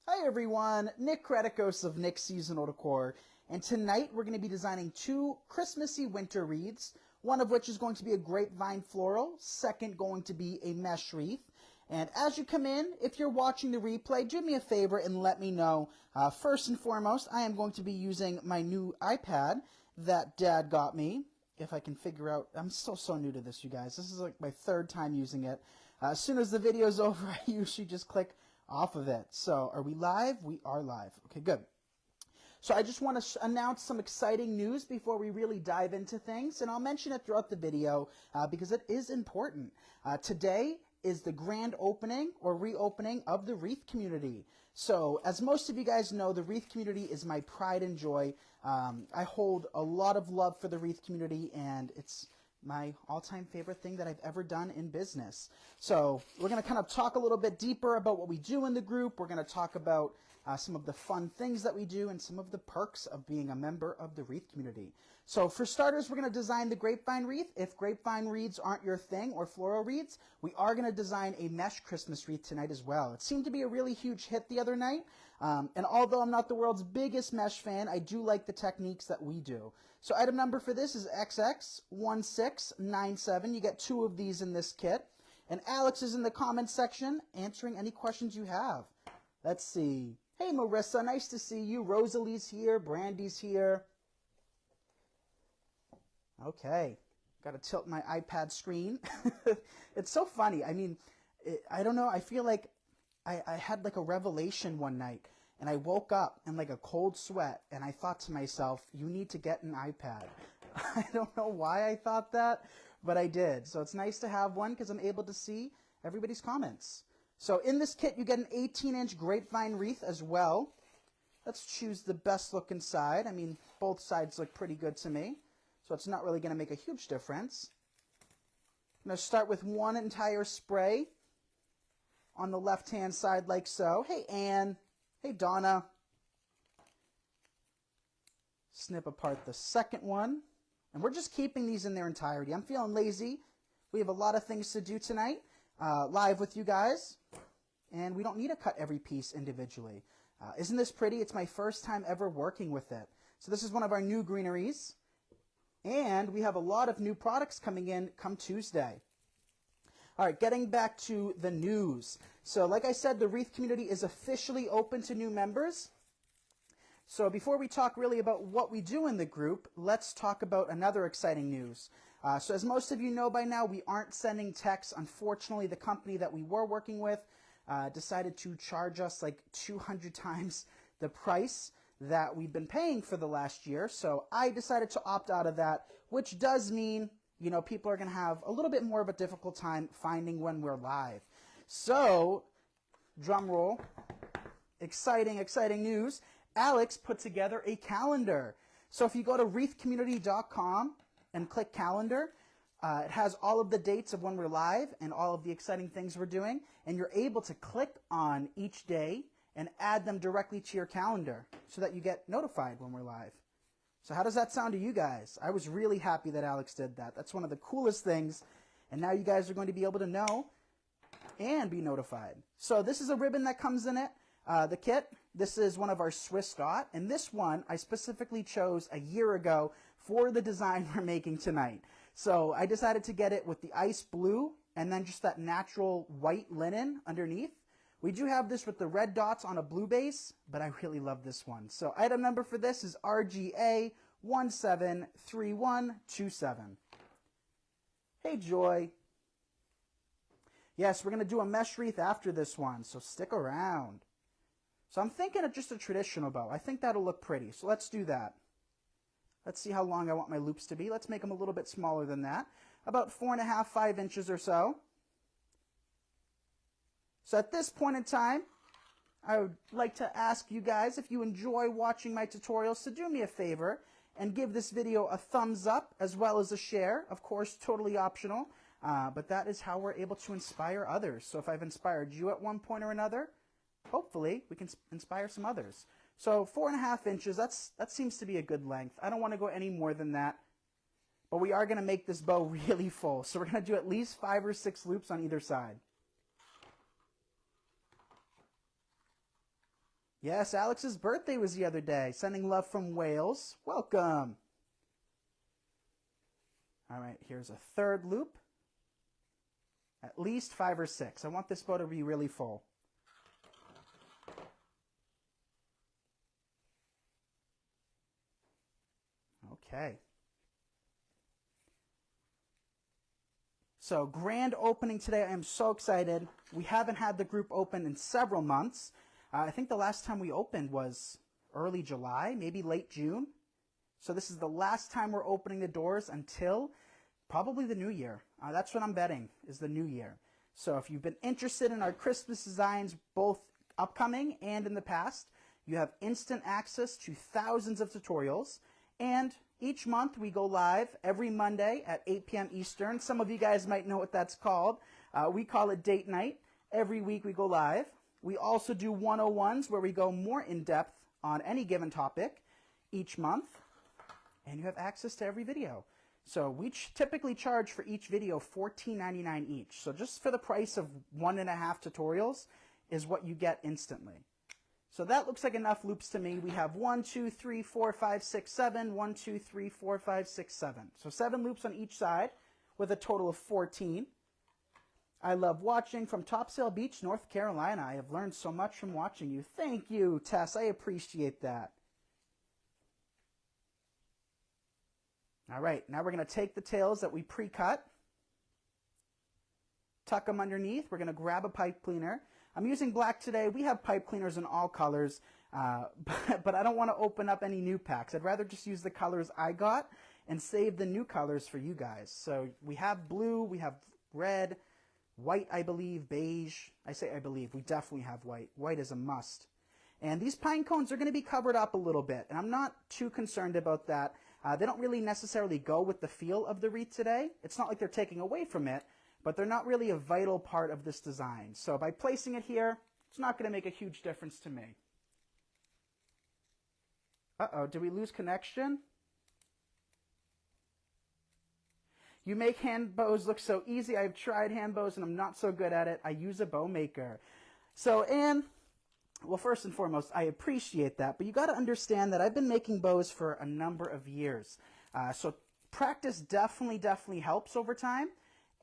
Hi everyone, Nick Kretikos of Nick's Seasonal Decor, and tonight we're going to be designing two Christmassy winter wreaths, one of which is going to be a grapevine floral, second going to be a mesh wreath. And as you come in, if you're watching the replay, do me a favor and let me know. First and foremost, I am going to be using my new iPad that Dad got me. If I can figure out, I'm so new to this, you guys. This is like my third time using it. As soon as the video's over, I usually just click off of it. So are we live? We are live. Okay, good. So I just want to announce some exciting news before we really dive into things, and I'll mention it throughout the video because it is important. Today is the grand opening or reopening of the wreath community. So as most of you guys know, the wreath community is my pride and joy. I hold a lot of love for the wreath community, and it's my all-time favorite thing that I've ever done in business. So we're going to kind of talk a little bit deeper about what we do in the group. We're going to talk about some of the fun things that we do and some of the perks of being a member of the wreath community. So for starters, we're going to design the grapevine wreath. If grapevine wreaths aren't your thing, or floral wreaths, we are going to design a mesh Christmas wreath tonight as well. It seemed to be a really huge hit the other night. And although I'm not the world's biggest mesh fan, I do like the techniques that we do. So item number for this is XX1697. You get two of these in this kit. And Alex is in the comments section answering any questions you have. Let's see. Hey, Marissa, nice to see you. Rosalie's here. Brandy's here. Okay. Got to tilt my iPad screen. It's so funny. I mean, I don't know. I feel like I had like a revelation one night, and I woke up in like a cold sweat, and I thought to myself, you need to get an iPad. I don't know why I thought that, but I did. So it's nice to have one because I'm able to see everybody's comments. So in this kit, you get an 18-inch grapevine wreath as well. Let's choose the best looking side. I mean, both sides look pretty good to me, so it's not really going to make a huge difference. I'm going to start with one entire spray on the left-hand side like so. Hey, Anne. Hey, Donna. Snip apart the second one. And we're just keeping these in their entirety. I'm feeling lazy. We have a lot of things to do tonight, live with you guys. And we don't need to cut every piece individually. Isn't this pretty? It's my first time ever working with it. So this is one of our new greeneries. And we have a lot of new products coming in come Tuesday. All right, getting back to the news. So like I said, the wreath community is officially open to new members. So before we talk really about what we do in the group, let's talk about another exciting news. So as most of you know by now, we aren't sending texts. Unfortunately, the company that we were working with decided to charge us like 200 times the price that we've been paying for the last year. So I decided to opt out of that, which does mean, you know, people are going to have a little bit more of a difficult time finding when we're live. So, drum roll, exciting news. Alex put together a calendar. So if you go to wreathcommunity.com and click calendar, it has all of the dates of when we're live and all of the exciting things we're doing. And you're able to click on each day and add them directly to your calendar so that you get notified when we're live. So how does that sound to you guys? I was really happy that Alex did that. That's one of the coolest things. And now you guys are going to be able to know and be notified. So this is a ribbon that comes in it, the kit. This is one of our Swiss dot. And this one I specifically chose a year ago for the design we're making tonight. So I decided to get it with the ice blue and then just that natural white linen underneath. We do have this with the red dots on a blue base, but I really love this one. So item number for this is RGA 173127. Hey, Joy. Yes, we're going to do a mesh wreath after this one, so stick around. So I'm thinking of just a traditional bow. I think that'll look pretty, so let's do that. Let's see how long I want my loops to be. Let's make them a little bit smaller than that, about 4.5, 5 inches or so. So at this point in time, I would like to ask you guys, if you enjoy watching my tutorials, to do me a favor and give this video a thumbs up as well as a share. Of course, totally optional, but that is how we're able to inspire others. So if I've inspired you at one point or another, hopefully we can inspire some others. So 4.5 inches, that seems to be a good length. I don't want to go any more than that, but we are going to make this bow really full. So we're going to do at least 5 or 6 loops on either side. Yes, Alex's birthday was the other day. Sending love from Wales. Welcome. All right, here's a third loop. At least 5 or 6. I want this bow to be really full. Okay. So grand opening today. I am so excited. We haven't had the group open in several months. I think the last time we opened was early July, maybe late June. So this is the last time we're opening the doors until probably the new year. That's what I'm betting, is the new year. So if you've been interested in our Christmas designs, both upcoming and in the past, you have instant access to thousands of tutorials. And each month we go live every Monday at 8 p.m. Eastern. Some of you guys might know what that's called. We call it date night. Every week we go live. We also do 101s where we go more in depth on any given topic each month. And you have access to every video. So we typically charge for each video $14.99 each. So just for the price of 1.5 tutorials is what you get instantly. So that looks like enough loops to me. We have 1, 2, 3, 4, 5, 6, 7. 1, 2, 3, 4, 5, 6, 7. So 7 loops on each side with a total of 14. I love watching from Topsail Beach, North Carolina. I have learned so much from watching you. Thank you, Tess. I appreciate that. All right, now we're going to take the tails that we pre-cut, tuck them underneath. We're going to grab a pipe cleaner. I'm using black today. We have pipe cleaners in all colors, but I don't want to open up any new packs. I'd rather just use the colors I got and save the new colors for you guys. So we have blue, we have red, white, I believe, beige. I say I believe. We definitely have white. White is a must. And these pine cones are going to be covered up a little bit, and I'm not too concerned about that. They don't really necessarily go with the feel of the wreath today. It's not like they're taking away from it, but they're not really a vital part of this design. So by placing it here, it's not going to make a huge difference to me. Uh-oh, did we lose connection? You make hand bows look so easy. I've tried hand bows and I'm not so good at it. I use a bow maker. So, Anne, well, first and foremost, I appreciate that, but you got to understand that I've been making bows for a number of years. So practice definitely helps over time.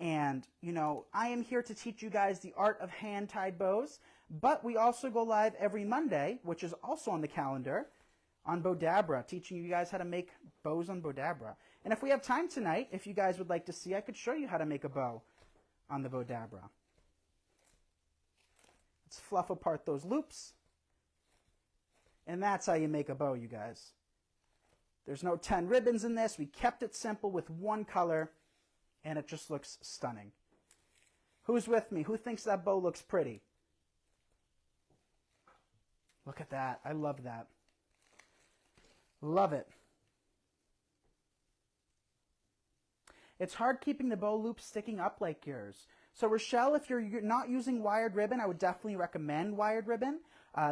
And, you know, I am here to teach you guys the art of hand-tied bows, but we also go live every Monday, which is also on the calendar, on Bodabra, teaching you guys how to make bows on Bodabra. And if we have time tonight, if you guys would like to see, I could show you how to make a bow on the Bodabra. Let's fluff apart those loops. And that's how you make a bow, you guys. There's no 10 ribbons in this. We kept it simple with one color, and it just looks stunning. Who's with me? Who thinks that bow looks pretty? Look at that. I love that. Love it. It's hard keeping the bow loop sticking up like yours. So Rochelle, if you're not using wired ribbon, I would definitely recommend wired ribbon.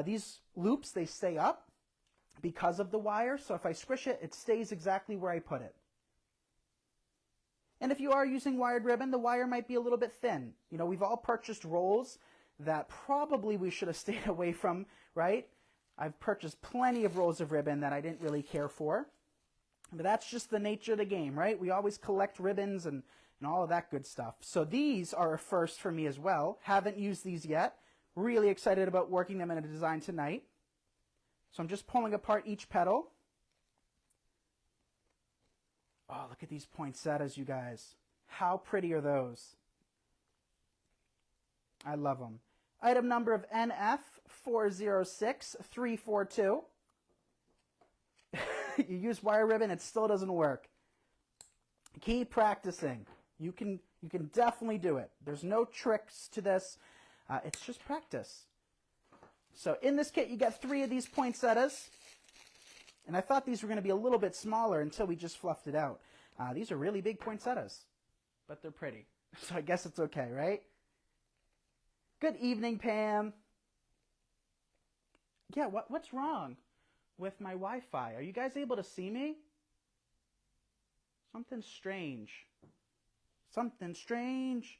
These loops, they stay up because of the wire. So if I squish it, it stays exactly where I put it. And if you are using wired ribbon, the wire might be a little bit thin. You know, we've all purchased rolls that probably we should have stayed away from, right? I've purchased plenty of rolls of ribbon that I didn't really care for. But that's just the nature of the game, right? We always collect ribbons and all of that good stuff. So these are a first for me as well. Haven't used these yet. Really excited about working them in a design tonight. So I'm just pulling apart each petal. Oh, look at these poinsettias, you guys. How pretty are those? I love them. Item number of NF406342. You use wire ribbon, it still doesn't work. Keep practicing. You can definitely do it. There's no tricks to this. It's just practice. So in this kit, you get 3 of these poinsettias. And I thought these were going to be a little bit smaller until we just fluffed it out. These are really big poinsettias, but they're pretty. So I guess it's okay, right? Good evening, Pam. Yeah, what's wrong with my Wi-Fi? Are you guys able to see me? Something strange. Something strange.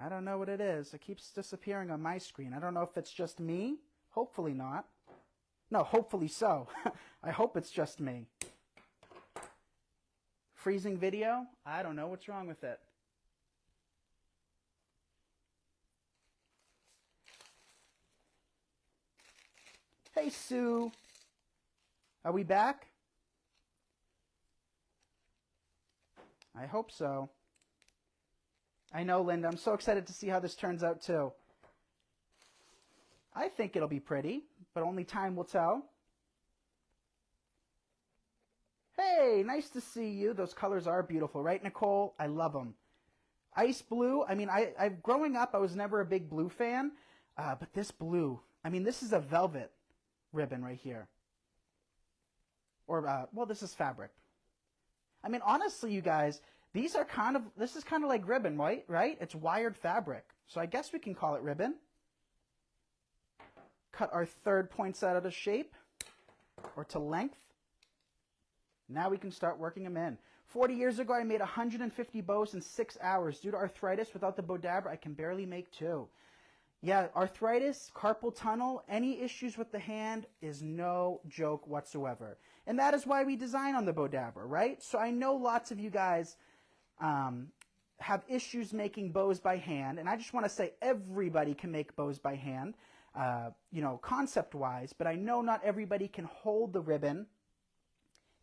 I don't know what it is. It keeps disappearing on my screen. I don't know if it's just me. Hopefully not. No, hopefully so. I hope it's just me. Freezing video? I don't know what's wrong with it. Hey, Sue. Are we back? I hope so. I know, Linda. I'm so excited to see how this turns out, too. I think it'll be pretty, but only time will tell. Hey, nice to see you. Those colors are beautiful, right, Nicole? I love them. Ice blue. I mean, growing up, I was never a big blue fan, but this blue, I mean, this is a velvet ribbon right here. Or, well, this is fabric. I mean, honestly, you guys, this is kind of like ribbon, right? It's wired fabric. So I guess we can call it ribbon. Cut our third poinsettia to shape or to length. Now we can start working them in. 40 years ago, I made 150 bows in 6 hours. Due to arthritis, without the Bodabra, I can barely make 2. Yeah, arthritis, carpal tunnel, any issues with the hand is no joke whatsoever. And that is why we design on the Bodabra, right? So I know lots of you guys have issues making bows by hand, and I just want to say everybody can make bows by hand, you know, concept-wise, but I know not everybody can hold the ribbon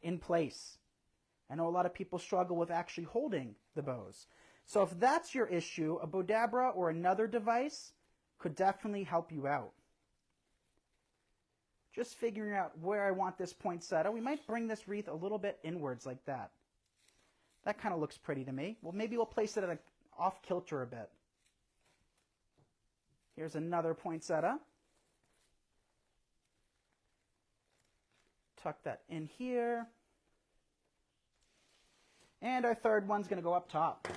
in place. I know a lot of people struggle with actually holding the bows. So if that's your issue, a Bodabra or another device could definitely help you out. Just figuring out where I want this poinsettia. We might bring this wreath a little bit inwards like that. That kind of looks pretty to me. Well, maybe we'll place it at off kilter a bit. Here's another poinsettia. Tuck that in here. And our third one's going to go up top.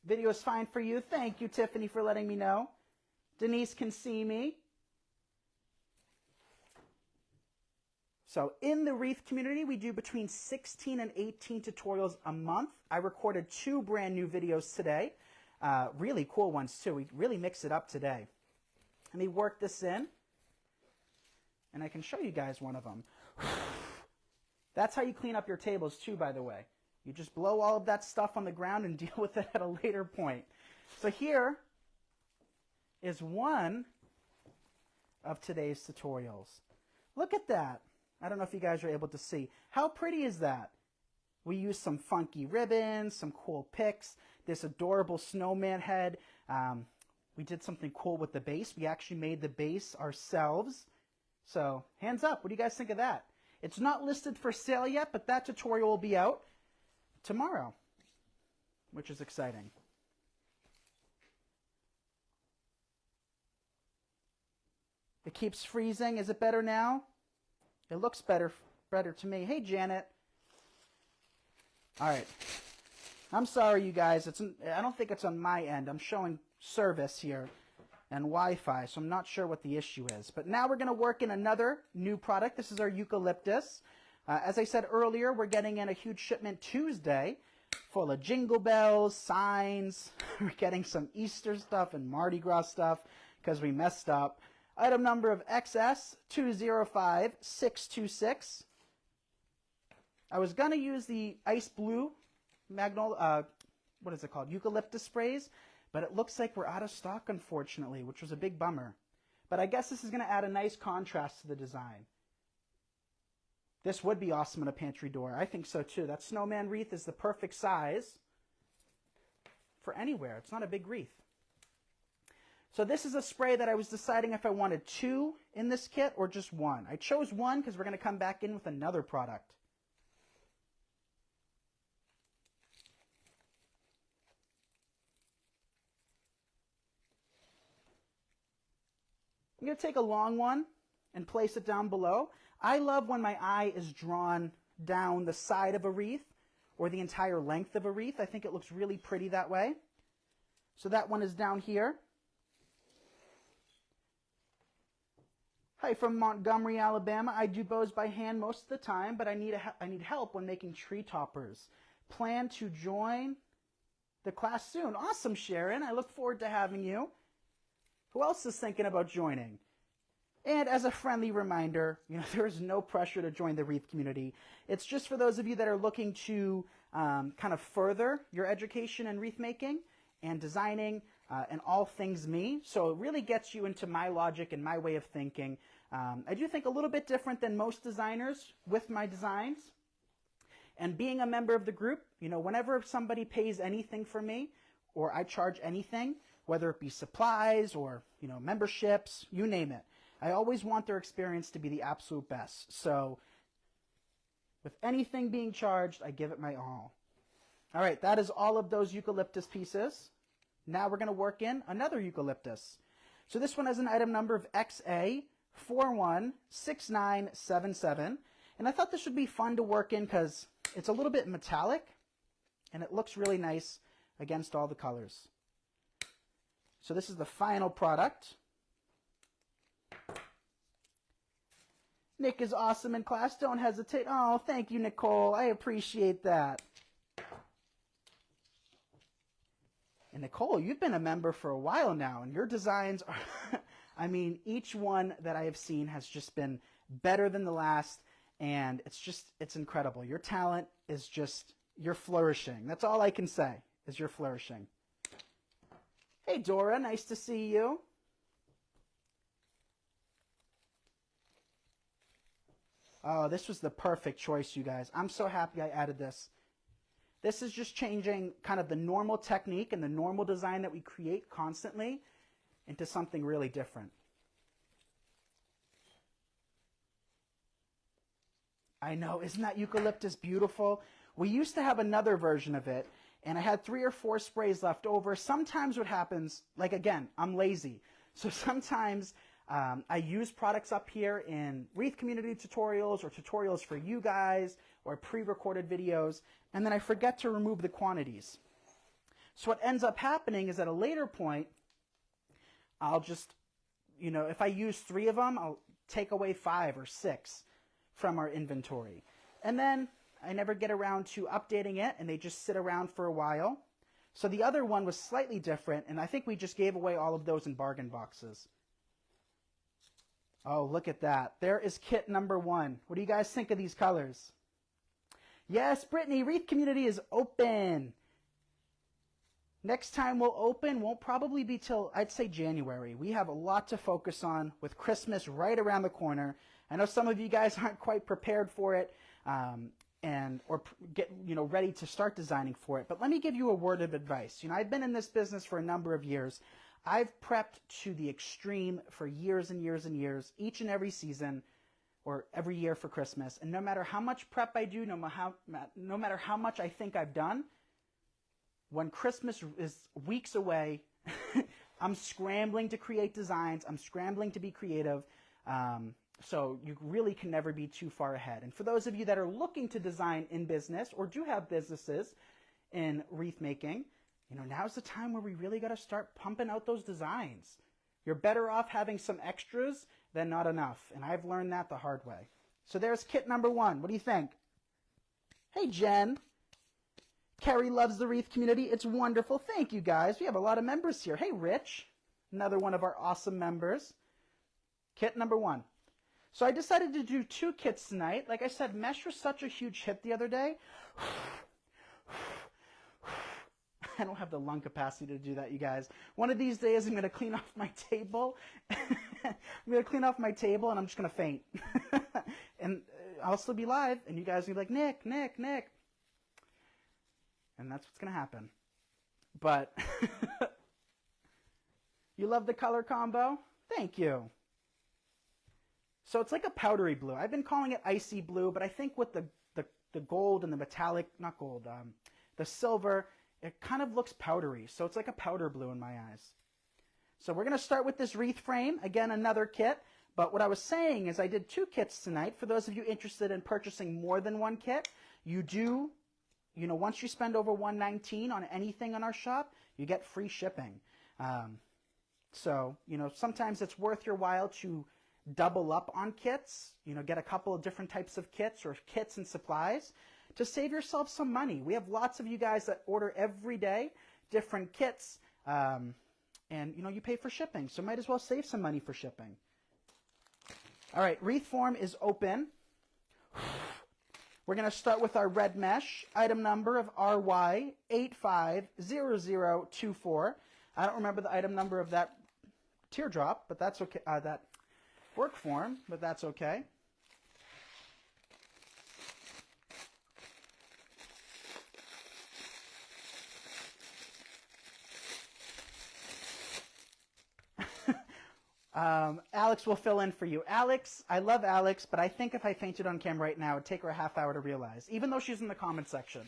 Video is fine for you. Thank you, Tiffany, for letting me know. Denise can see me. So in the wreath community, we do between 16 and 18 tutorials a month. I recorded 2 brand new videos today. Really cool ones, too. We really mix it up today. Let me work this in. And I can show you guys one of them. That's how you clean up your tables, too, by the way. You just blow all of that stuff on the ground and deal with it at a later point. So here is one of today's tutorials. Look at that. I don't know if you guys are able to see. How pretty is that? We used some funky ribbons, some cool picks, this adorable snowman head. We did something cool with the base. We actually made the base ourselves. So hands up. What do you guys think of that? It's not listed for sale yet, but that tutorial will be out tomorrow, which is exciting. It keeps freezing. Is it better now? It looks better to me. Hey, Janet. All right. I'm sorry, you guys. I don't think it's on my end. I'm showing service here and Wi-Fi, so I'm not sure what the issue is. But now we're going to work in another new product. This is our eucalyptus. As I said earlier, we're getting in a huge shipment Tuesday full of jingle bells, signs. We're getting some Easter stuff and Mardi Gras stuff because we messed up. Item number of XS205626. I was going to use the ice blue what is it called? Eucalyptus sprays, but it looks like we're out of stock, unfortunately, which was a big bummer. But I guess this is going to add a nice contrast to the design. This would be awesome in a pantry door. I think so, too. That snowman wreath is the perfect size for anywhere. It's not a big wreath. So this is a spray that I was deciding if I wanted 2 in this kit or just 1. I chose 1 because we're going to come back in with another product. I'm going to take a long one and place it down below. I love when my eye is drawn down the side of a wreath or the entire length of a wreath. I think it looks really pretty that way. So that one is down here. Hi from Montgomery, Alabama. I do bows by hand most of the time, but I need help when making tree toppers. Plan to join the class soon. Awesome, Sharon. I look forward to having you. Who else is thinking about joining? And as a friendly reminder, there is no pressure to join the wreath community. It's just for those of you that are looking to kind of further your education in wreath making and designing and all things me. So it really gets you into my logic and my way of thinking. I do think a little bit different than most designers with my designs. And being a member of the group, whenever somebody pays anything for me or I charge anything, whether it be supplies or, memberships, you name it, I always want their experience to be the absolute best. So with anything being charged, I give it my all. All right, that is all of those eucalyptus pieces. Now we're going to work in another eucalyptus. So this one has an item number of XA416977. And I thought this would be fun to work in because it's a little bit metallic and it looks really nice against all the colors. So this is the final product. Nick is awesome in class. Don't hesitate. Oh, thank you, Nicole. I appreciate that. And Nicole, you've been a member for a while now, and your designs are, I mean, each one that I have seen has just been better than the last, and it's incredible. Your talent is just, you're flourishing. That's all I can say, is you're flourishing. Hey, Dora, nice to see you. Oh, this was the perfect choice, you guys. I'm so happy I added this. This is just changing kind of the normal technique and the normal design that we create constantly into something really different. I know, isn't that eucalyptus beautiful? We used to have another version of it, and I had 3 or 4 sprays left over. Sometimes what happens, like again, I'm lazy. So sometimes I use products up here in wreath community tutorials or tutorials for you guys or pre-recorded videos, and then I forget to remove the quantities. So what ends up happening is at a later point, I'll just, if I use 3 of them, I'll take away 5 or 6 from our inventory. And then I never get around to updating it, and they just sit around for a while. So the other one was slightly different, and I think we just gave away all of those in bargain boxes. Oh, look at that. There is kit number 1. What do you guys think of these colors? Yes, Brittany, wreath community is open. Next time we'll open won't probably be till, I'd say, January. We have a lot to focus on with Christmas right around the corner. I know some of you guys aren't quite prepared for it or get ready to start designing for it. But let me give you a word of advice. I've been in this business for a number of years. I've prepped to the extreme for years and years and years, each and every season or every year for Christmas. And no matter how much prep I do, no matter how much I think I've done, when Christmas is weeks away, I'm scrambling to create designs. I'm scrambling to be creative. So you really can never be too far ahead. And for those of you that are looking to design in business or do have businesses in wreath making, now's the time where we really got to start pumping out those designs. You're better off having some extras than not enough. And I've learned that the hard way. So there's kit number 1. What do you think? Hey, Jen. Carrie loves the wreath community. It's wonderful. Thank you, guys. We have a lot of members here. Hey, Rich. Another one of our awesome members. Kit number 1. So I decided to do 2 kits tonight. Like I said, mesh was such a huge hit the other day. I don't have the lung capacity to do that, you guys. One of these days, I'm going to clean off my table. I'm going to clean off my table, and I'm just going to faint. And I'll still be live, and you guys will be like, Nick, Nick, Nick. And that's what's going to happen. But you love the color combo? Thank you. So it's like a powdery blue. I've been calling it icy blue, but I think with the gold and the metallic, not gold, the silver, it kind of looks powdery. So it's like a powder blue in my eyes. So we're going to start with this wreath frame. Again, another kit. But what I was saying is I did 2 kits tonight. For those of you interested in purchasing more than 1 kit, you do, once you spend over $119 on anything on our shop, you get free shipping. So, sometimes it's worth your while to double up on kits, get a couple of different types of kits or kits and supplies to save yourself some money. We have lots of you guys that order every day different kits, and you pay for shipping, so might as well save some money for shipping. All right, wreath form is open. We're going to start with our red mesh, item number of RY850024. I don't remember the item number of that teardrop, but that's okay. That work form, but that's okay. Alex will fill in for you. Alex, I love Alex, but I think if I fainted on camera right now, it would take her a half hour to realize, even though she's in the comment section.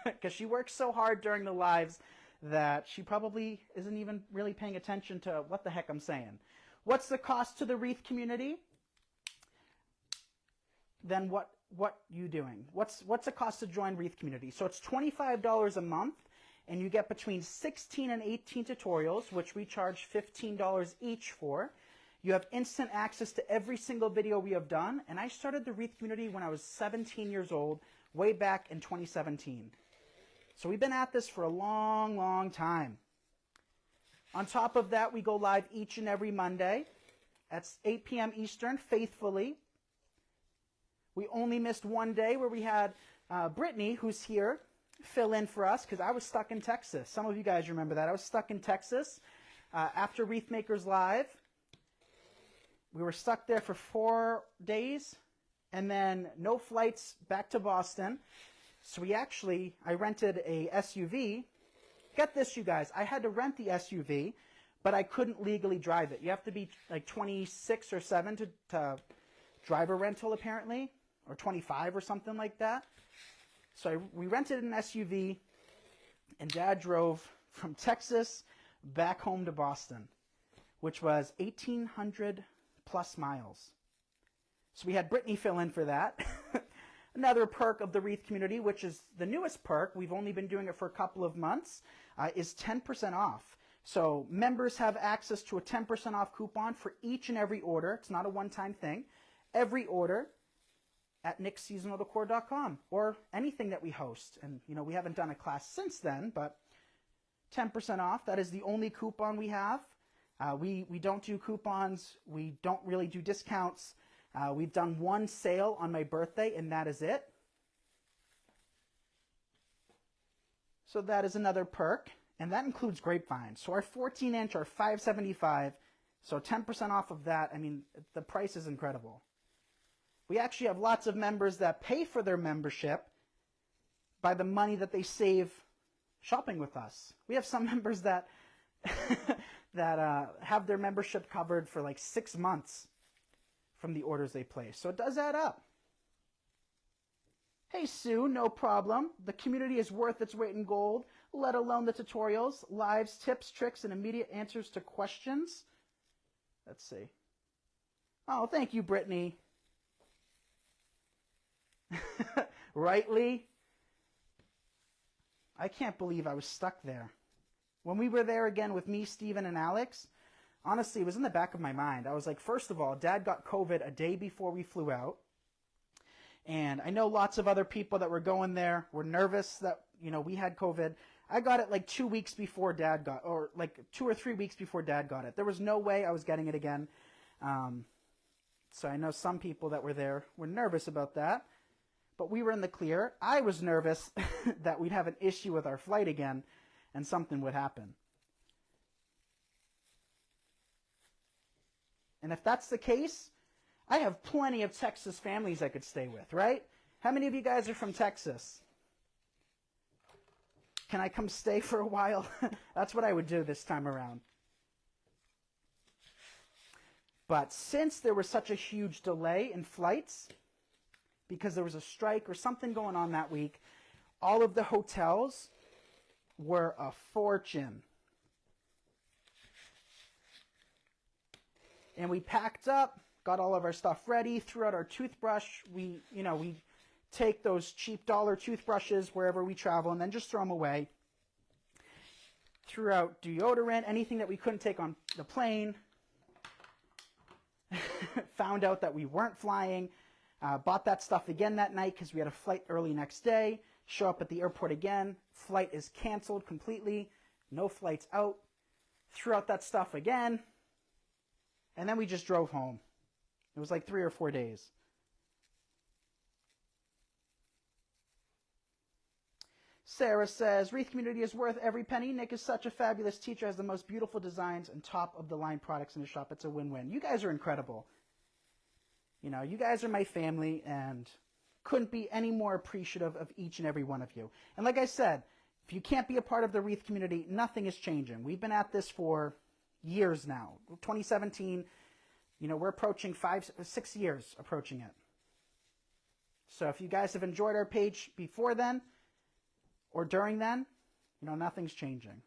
Because she works so hard during the lives that she probably isn't even really paying attention to what the heck I'm saying. What's the cost to the wreath community? Then what you doing? What's the cost to join wreath community? So it's $25 a month. And you get between 16 and 18 tutorials, which we charge $15 each for. You have instant access to every single video we have done. And I started the wreath community when I was 17 years old, way back in 2017. So we've been at this for a long, long time. On top of that, we go live each and every Monday at 8 p.m. Eastern, faithfully. We only missed one day where we had Brittany, who's here, fill in for us because I was stuck in Texas. Some of you guys remember that. I was stuck in Texas after Wreath Makers Live. We were stuck there for 4 days and then no flights back to Boston. So I rented a SUV. Get this, you guys. I had to rent the SUV, but I couldn't legally drive it. You have to be like 26 or 7 to drive a rental apparently, or 25 or something like that. So we rented an SUV, and Dad drove from Texas back home to Boston, which was 1,800 plus miles. So we had Brittany fill in for that. Another perk of the Wreath community, which is the newest perk, we've only been doing it for a couple of months, is 10% off. So members have access to a 10% off coupon for each and every order. It's not a one-time thing. Every order at nicksseasonaldecor.com or anything that we host. And, we haven't done a class since then, but 10% off, that is the only coupon we have. We don't do coupons. We don't really do discounts. We've done one sale on my birthday, and that is it. So that is another perk, and that includes Grapevine. So our 14-inch are $575, so 10% off of that. I mean, the price is incredible. We actually have lots of members that pay for their membership by the money that they save shopping with us. We have some members that have their membership covered for like 6 months from the orders they place. So it does add up. Hey, Sue, no problem. The community is worth its weight in gold, let alone the tutorials, lives, tips, tricks, and immediate answers to questions. Let's see. Oh, thank you, Brittany. Rightly, I can't believe I was stuck there. When we were there again with me, Steven, and Alex, honestly, it was in the back of my mind. I was like, first of all, Dad got COVID a day before we flew out. And I know lots of other people that were going there were nervous that, we had COVID. I got it like 2 weeks before Dad got, or like 2 or 3 weeks before Dad got it. There was no way I was getting it again. So I know some people that were there were nervous about that. But we were in the clear. I was nervous that we'd have an issue with our flight again and something would happen. And if that's the case, I have plenty of Texas families I could stay with, right? How many of you guys are from Texas? Can I come stay for a while? That's what I would do this time around. But since there was such a huge delay in flights, because there was a strike or something going on that week, all of the hotels were a fortune. And we packed up, got all of our stuff ready, threw out our toothbrush. We take those cheap dollar toothbrushes wherever we travel and then just throw them away. Threw out deodorant, anything that we couldn't take on the plane. Found out that we weren't flying. Bought that stuff again that night because we had a flight early next day. show up at the airport again, flight is canceled completely, no flights out, threw out that stuff again, and then we just drove home. It was like 3 or 4 days. Sarah says, Wreath community is worth every penny. Nick is such a fabulous teacher, has the most beautiful designs and top of the line products in his shop. It's a win-win. You guys are incredible. You know, you guys are my family and couldn't be any more appreciative of each and every one of you. And like I said, if you can't be a part of the Wreath community, nothing is changing. We've been at this for years now. 2017, you know, we're approaching 6 years approaching it. So if you guys have enjoyed our page before then or during then, you know, nothing's changing.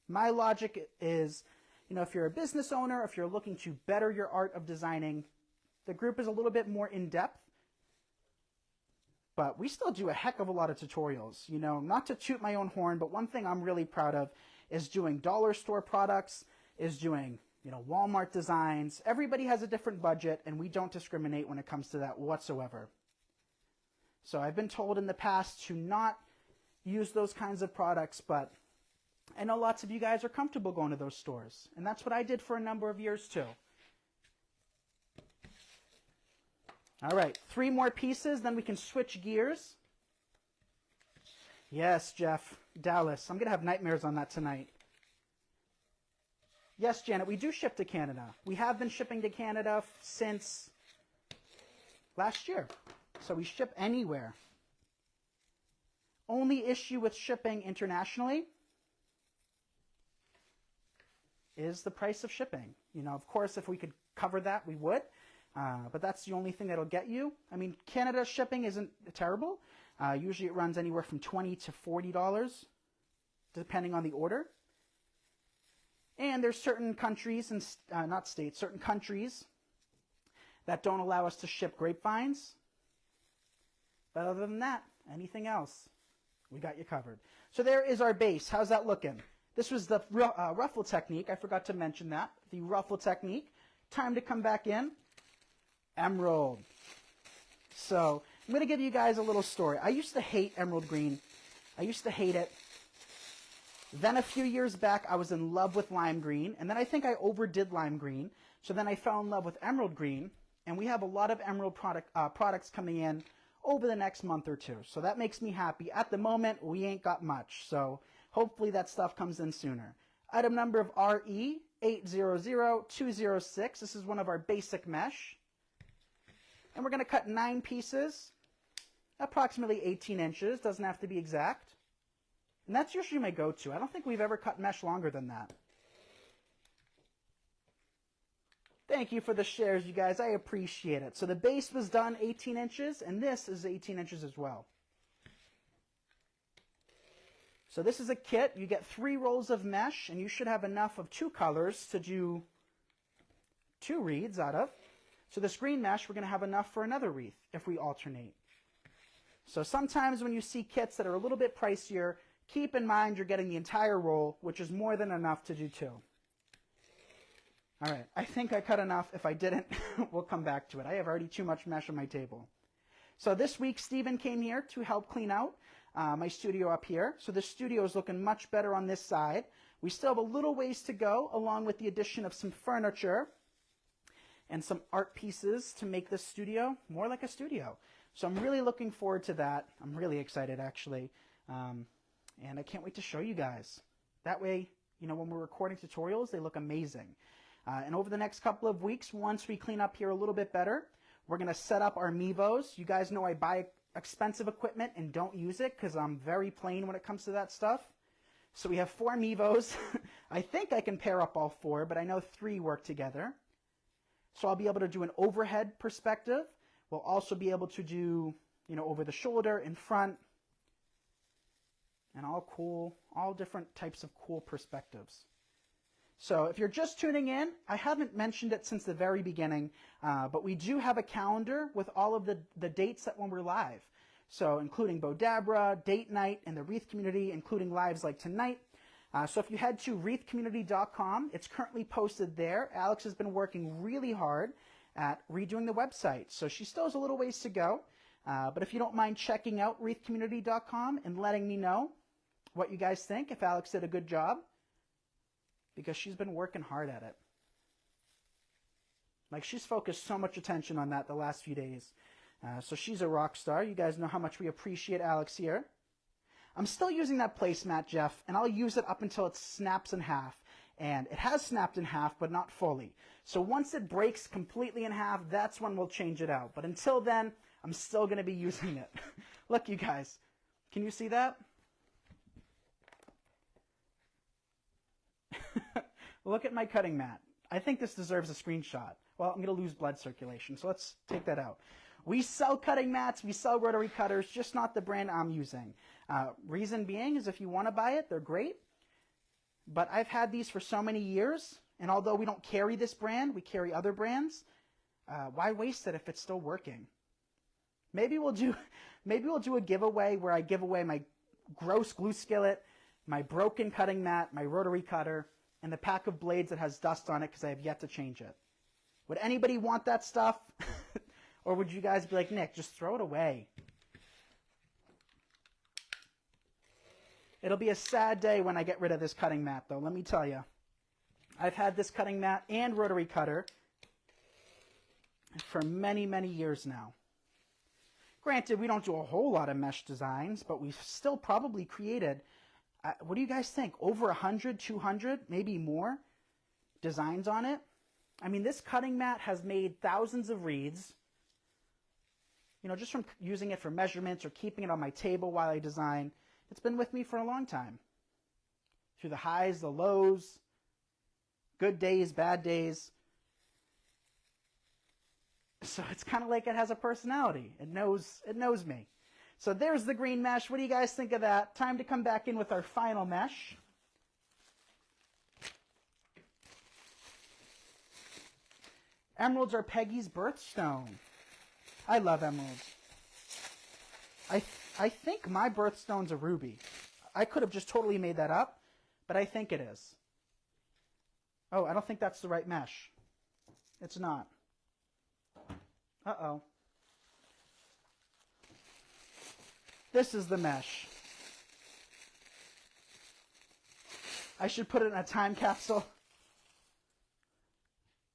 My logic is, you know, if you're a business owner, if you're looking to better your art of designing, the group is a little bit more in-depth, but we still do a heck of a lot of tutorials. You know, not to toot my own horn, but one thing I'm really proud of is doing dollar store products, is doing, you know, Walmart designs. Everybody has a different budget, and we don't discriminate when it comes to that whatsoever. So I've been told in the past to not use those kinds of products, but I know lots of you guys are comfortable going to those stores, and that's what I did for a number of years too. All right, 3 more pieces, then we can switch gears. Yes, Jeff, Dallas. I'm going to have nightmares on that tonight. Yes, Janet, we do ship to Canada. We have been shipping to Canada since last year. So we ship anywhere. Only issue with shipping internationally is the price of shipping. You know, of course, if we could cover that, we would. But that's the only thing that'll get you. I mean, Canada shipping isn't terrible. Usually it runs anywhere from $20 to $40, depending on the order. And there's certain countries, and not states, certain countries that don't allow us to ship grapevines. But other than that, anything else, we got you covered. So there is our base. How's that looking? This was the ruffle technique. I forgot to mention that. The ruffle technique. Time to come back in. Emerald. So I'm going to give you guys a little story. I used to hate emerald green. I used to hate it. Then a few years back, I was in love with lime green. And then I think I overdid lime green. So then I fell in love with emerald green. And we have a lot of emerald products coming in over the next month or two. So that makes me happy. At the moment, we ain't got much. So hopefully that stuff comes in sooner. Item number of RE800206. This is one of our basic mesh. And we're going to cut 9 pieces, approximately 18 inches. Doesn't have to be exact. And that's usually my go-to. I don't think we've ever cut mesh longer than that. Thank you for the shares, you guys. I appreciate it. So the base was done 18 inches, and this is 18 inches as well. So this is a kit. You get 3 rolls of mesh, and you should have enough of 2 colors to do 2 wreaths out of. So this green mesh, we're going to have enough for another wreath if we alternate. So sometimes when you see kits that are a little bit pricier, keep in mind you're getting the entire roll, which is more than enough to do 2. All right, I think I cut enough. If I didn't, we'll come back to it. I have already too much mesh on my table. So this week, Stephen came here to help clean out my studio up here. So the studio is looking much better on this side. We still have a little ways to go, along with the addition of some furniture and some art pieces to make this studio more like a studio. So I'm really looking forward to that. I'm really excited, actually. And I can't wait to show you guys. That way, you know, when we're recording tutorials, they look amazing. And over the next couple of weeks, once we clean up here a little bit better, we're going to set up our Mevos. You guys know I buy expensive equipment and don't use it because I'm very plain when it comes to that stuff. So we have 4 Mevos. I think I can pair up all 4, but I know 3 work together. So I'll be able to do an overhead perspective. We'll also be able to do, you know, over the shoulder, in front, and all different types of cool perspectives. So if you're just tuning in, I haven't mentioned it since the very beginning, but we do have a calendar with all of the dates that when we're live. So including Bodabra, date night, and the Wreath community, including lives like tonight. So if you head to wreathcommunity.com, it's currently posted there. Alex has been working really hard at redoing the website. So she still has a little ways to go. But if you don't mind checking out wreathcommunity.com and letting me know what you guys think, if Alex did a good job, because she's been working hard at it. Like, she's focused so much attention on that the last few days. So she's a rock star. You guys know how much we appreciate Alex here. I'm still using that placemat, Jeff, and I'll use it up until it snaps in half. And it has snapped in half, but not fully. So once it breaks completely in half, that's when we'll change it out. But until then, I'm still going to be using it. Look, you guys. Can you see that? Look at my cutting mat. I think this deserves a screenshot. Well, I'm going to lose blood circulation, so let's take that out. We sell cutting mats, we sell rotary cutters, just not the brand I'm using. Reason being is if you want to buy it, they're great. But I've had these for so many years, and although we don't carry this brand, we carry other brands. Why waste it if it's still working? Maybe we'll do a giveaway where I give away my gross glue skillet, my broken cutting mat, my rotary cutter, and the pack of blades that has dust on it because I have yet to change it. Would anybody want that stuff? Or would you guys be like, Nick, just throw it away? It'll be a sad day when I get rid of this cutting mat, though, let me tell you. I've had this cutting mat and rotary cutter for many, many years now. Granted, we don't do a whole lot of mesh designs, but we've still probably created, what do you guys think, over 100, 200, maybe more designs on it? I mean, this cutting mat has made thousands of wreaths, you know, just from using it for measurements or keeping it on my table while I design. It's been with me for a long time. Through the highs, the lows, good days, bad days. So it's kind of like it has a personality. It knows me. So there's the green mesh. What do you guys think of that? Time to come back in with our final mesh. Emeralds are Peggy's birthstone. I love emeralds. I think my birthstone's a ruby. I could have just totally made that up, but I think it is. Oh, I don't think that's the right mesh. It's not. Uh-oh. This is the mesh. I should put it in a time capsule.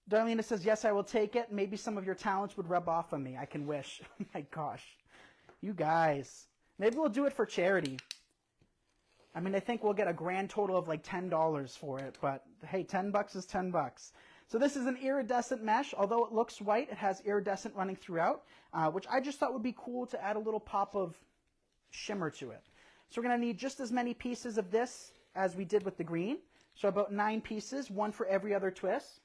Darlena says, yes, I will take it. Maybe some of your talents would rub off on me. I can wish. Oh my gosh. You guys. Maybe we'll do it for charity. I mean, I think we'll get a grand total of like $10 for it. But hey, 10 bucks is 10 bucks. So this is an iridescent mesh. Although it looks white, it has iridescent running throughout, which I just thought would be cool to add a little pop of shimmer to it. So we're going to need just as many pieces of this as we did with the green. So about 9 pieces, one for every other twist.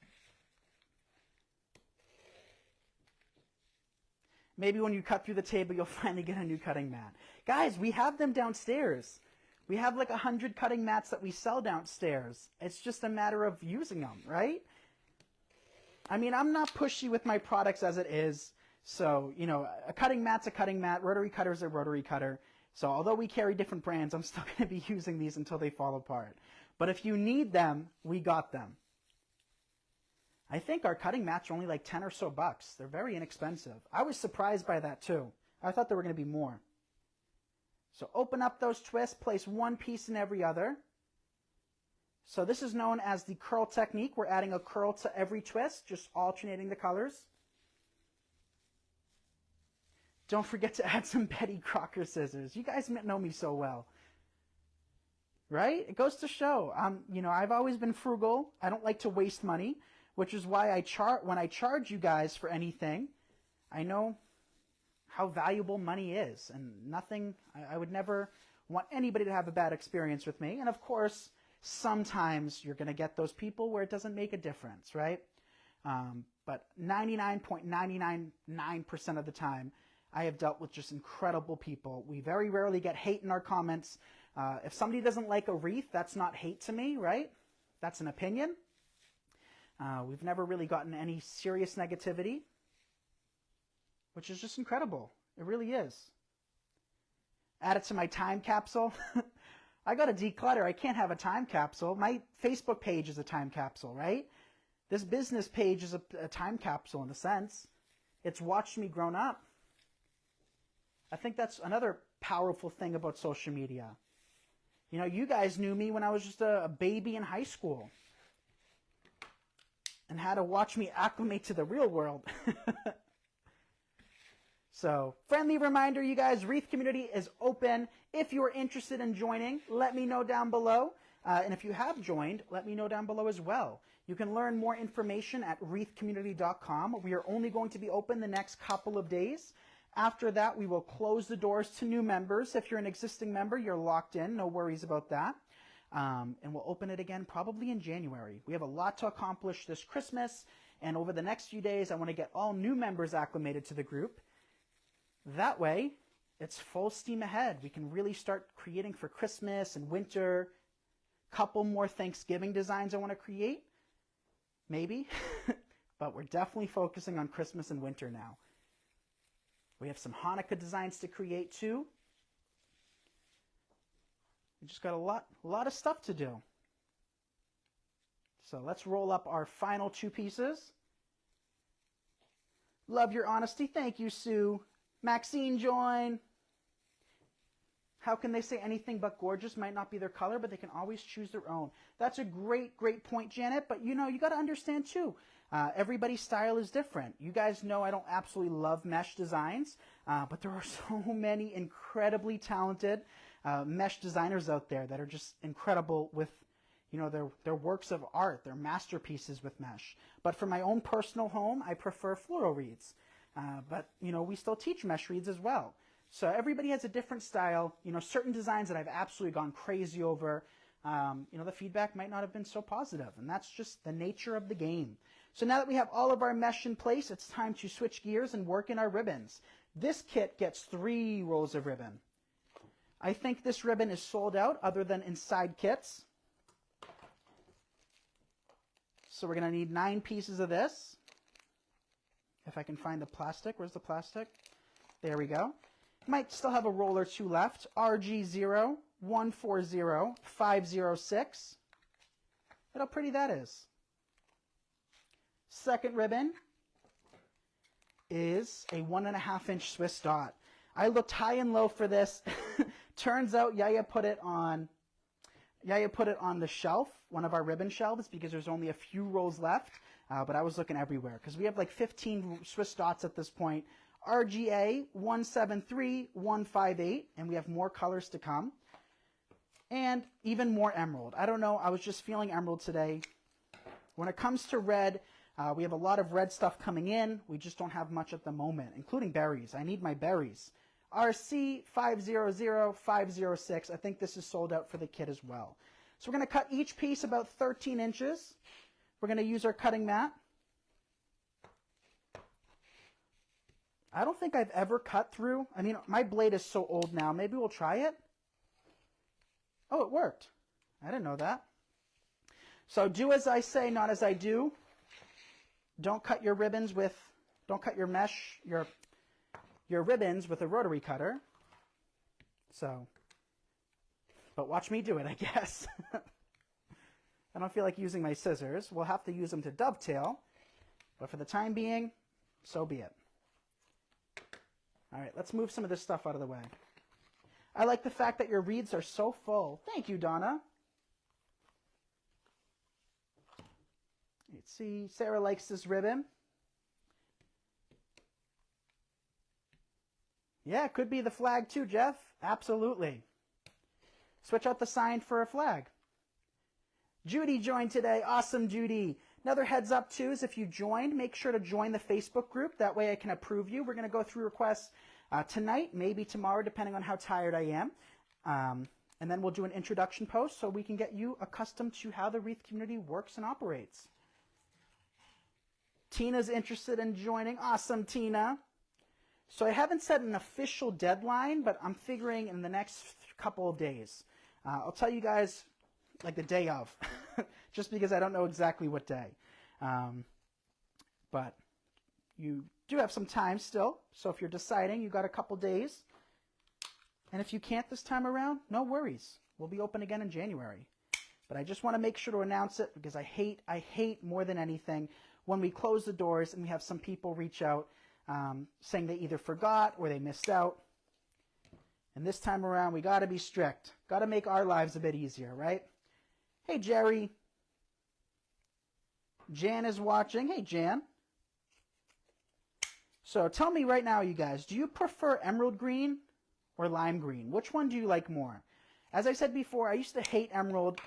Maybe when you cut through the table, you'll finally get a new cutting mat. Guys, we have them downstairs. We have like 100 cutting mats that we sell downstairs. It's just a matter of using them, right? I mean, I'm not pushy with my products as it is. So, you know, a cutting mat's a cutting mat. Rotary cutter's a rotary cutter. So although we carry different brands, I'm still going to be using these until they fall apart. But if you need them, we got them. I think our cutting mats are only like 10 or so bucks. They're very inexpensive. I was surprised by that too. I thought there were going to be more. So open up those twists, place one piece in every other. So this is known as the curl technique. We're adding a curl to every twist, just alternating the colors. Don't forget to add some Betty Crocker scissors. You guys know me so well. Right? It goes to show. You know, I've always been frugal. I don't like to waste money, which is why when I charge you guys for anything, I know how valuable money is, and I would never want anybody to have a bad experience with me. And of course, sometimes you're going to get those people where it doesn't make a difference, right? But 99.999% of the time, I have dealt with just incredible people. We very rarely get hate in our comments. If somebody doesn't like a wreath, that's not hate to me, right? That's an opinion. We've never really gotten any serious negativity, which is just incredible. It really is. Add it to my time capsule. I got to declutter. I can't have a time capsule. My Facebook page is a time capsule, right? This business page is a time capsule in a sense. It's watched me grown up. I think that's another powerful thing about social media. You know, you guys knew me when I was just a baby in high school and had to watch me acclimate to the real world. So, friendly reminder, you guys, Wreath community is open. If you are interested in joining, let me know down below. And if you have joined, let me know down below as well. You can learn more information at wreathcommunity.com. We are only going to be open the next couple of days. After that, we will close the doors to new members. If you're an existing member, you're locked in. No worries about that. And we'll open it again probably in January. We have a lot to accomplish this Christmas. And over the next few days, I want to get all new members acclimated to the group. That way, it's full steam ahead. We can really start creating for Christmas and winter. Couple more Thanksgiving designs I want to create. Maybe. But we're definitely focusing on Christmas and winter now. We have some Hanukkah designs to create too. We just got a lot of stuff to do. So let's roll up our final two pieces. Love your honesty. Thank you, Sue. Maxine, join. How can they say anything but gorgeous might not be their color, but they can always choose their own? That's a great, great point, Janet. But, you know, you got to understand, too. Everybody's style is different. You guys know I don't absolutely love mesh designs, but there are so many incredibly talented mesh designers out there that are just incredible with, you know, their works of art, their masterpieces with mesh. But for my own personal home, I prefer floral wreaths. But, you know, we still teach mesh wreaths as well. So everybody has a different style. You know, certain designs that I've absolutely gone crazy over, you know, the feedback might not have been so positive. And that's just the nature of the game. So now that we have all of our mesh in place, it's time to switch gears and work in our ribbons. This kit gets 3 rolls of ribbon. I think this ribbon is sold out other than inside kits. So we're going to need 9 pieces of this. If I can find the plastic. Where's the plastic? There we go. Might still have a roll or 2 left. RG0 140506. Look how pretty that is. Second ribbon is a 1.5-inch Swiss dot. I looked high and low for this. Turns out Yaya put it on the shelf, one of our ribbon shelves, because there's only a few rolls left. But I was looking everywhere because we have like 15 Swiss dots at this point. RGA 173158, and we have more colors to come. And even more emerald. I don't know, I was just feeling emerald today. When it comes to red, we have a lot of red stuff coming in. We just don't have much at the moment, including berries. I need my berries. RC 500506. I think this is sold out for the kit as well. So we're going to cut each piece about 13 inches. We're going to use our cutting mat. I don't think I've ever cut through. I mean, my blade is so old now. Maybe we'll try it. Oh, it worked. I didn't know that. So do as I say, not as I do. Don't cut your ribbons with, don't cut your mesh, your ribbons with a rotary cutter. So, but watch me do it, I guess. I don't feel like using my scissors. We'll have to use them to dovetail. But for the time being, so be it. All right, let's move some of this stuff out of the way. I like the fact that your wreaths are so full. Thank you, Donna. Let's see, Sarah likes this ribbon. Yeah, it could be the flag too, Jeff. Absolutely. Switch out the sign for a flag. Judy joined today. Awesome, Judy. Another heads up too is if you joined, make sure to join the Facebook group. That way I can approve you. We're going to go through requests tonight, maybe tomorrow, depending on how tired I am. And then we'll do an introduction post so we can get you accustomed to how the wreath community works and operates. Tina's interested in joining. Awesome, Tina. So I haven't set an official deadline, but I'm figuring in the next couple of days. I'll tell you guys like the day of, just because I don't know exactly what day. But you do have some time still, so if you're deciding, you got a couple days. And if you can't this time around, no worries. We'll be open again in January. But I just want to make sure to announce it because I hate more than anything when we close the doors and we have some people reach out saying they either forgot or they missed out. And this time around, we got to be strict. Got to make our lives a bit easier, right? Hey, Jerry. Jan is watching. Hey, Jan. So tell me right now, you guys, do you prefer emerald green or lime green? Which one do you like more? As I said before, I used to hate emerald,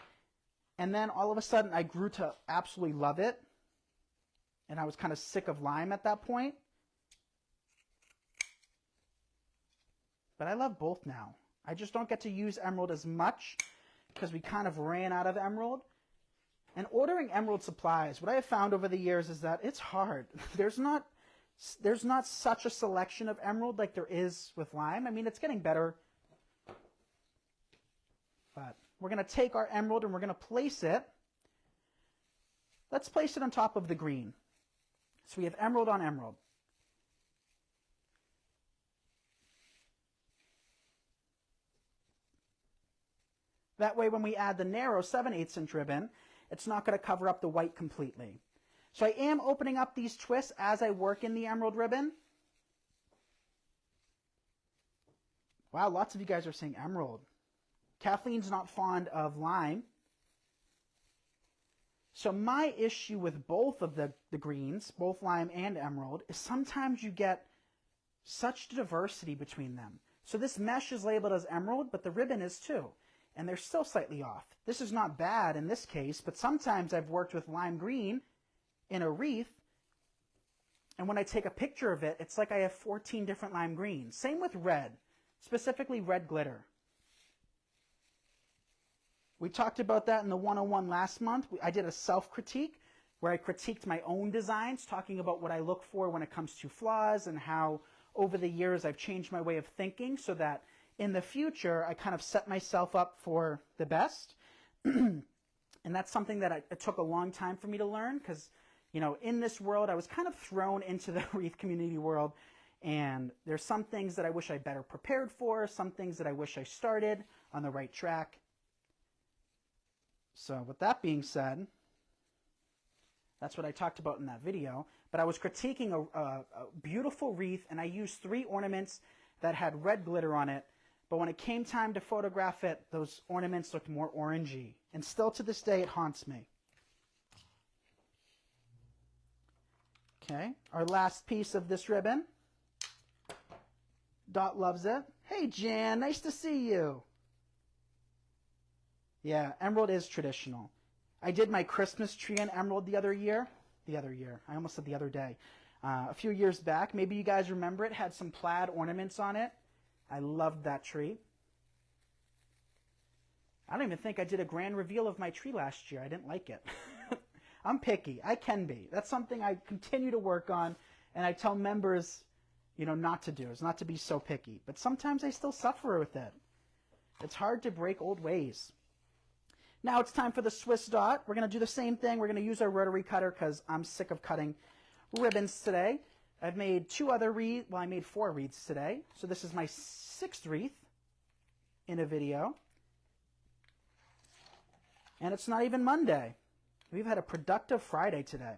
and then all of a sudden I grew to absolutely love it, and I was kind of sick of lime at that point. But I love both now. I just don't get to use emerald as much because we kind of ran out of emerald. And ordering emerald supplies, what I have found over the years is that it's hard. There's not such a selection of emerald like there is with lime. I mean, it's getting better. But we're going to take our emerald and we're going to place it. Let's place it on top of the green. So we have emerald on emerald. That way when we add the narrow 7/8 inch ribbon, it's not going to cover up the white completely. So I am opening up these twists as I work in the emerald ribbon. Wow, lots of you guys are saying emerald. Kathleen's not fond of lime. So my issue with both of the greens, both lime and emerald, is sometimes you get such diversity between them. So this mesh is labeled as emerald, but the ribbon is too. And they're still slightly off. This is not bad in this case, but sometimes I've worked with lime green in a wreath, and when I take a picture of it, it's like I have 14 different lime greens. Same with red, specifically red glitter. We talked about that in the 101 last month. I did a self-critique where I critiqued my own designs, talking about what I look for when it comes to flaws and how over the years I've changed my way of thinking so that in the future I kind of set myself up for the best. And that's something that it took a long time for me to learn because, you know, in this world I was kind of thrown into the wreath community world, and there's some things that I wish I better prepared for, some things that I wish I started on the right track. So with that being said, that's what I talked about in that video. But I was critiquing a beautiful wreath, and I used 3 ornaments that had red glitter on it. But when it came time to photograph it, those ornaments looked more orangey. And still to this day, it haunts me. Okay, our last piece of this ribbon. Dot loves it. Hey, Jan, nice to see you. Yeah, emerald is traditional. I did my Christmas tree in emerald the other year. I almost said the other day. A few years back. Maybe you guys remember it. Had some plaid ornaments on it. I loved that tree. I don't even think I did a grand reveal of my tree last year. I didn't like it. I'm picky. I can be. That's something I continue to work on, and I tell members, you know, not to do, is not to be so picky. But sometimes I still suffer with it. It's hard to break old ways. Now it's time for the Swiss dot. We're going to do the same thing. We're going to use our rotary cutter because I'm sick of cutting ribbons today. I've made 2 other wreaths. Well, I made 4 wreaths today. So this is my 6th wreath in a video. And it's not even Monday. We've had a productive Friday today.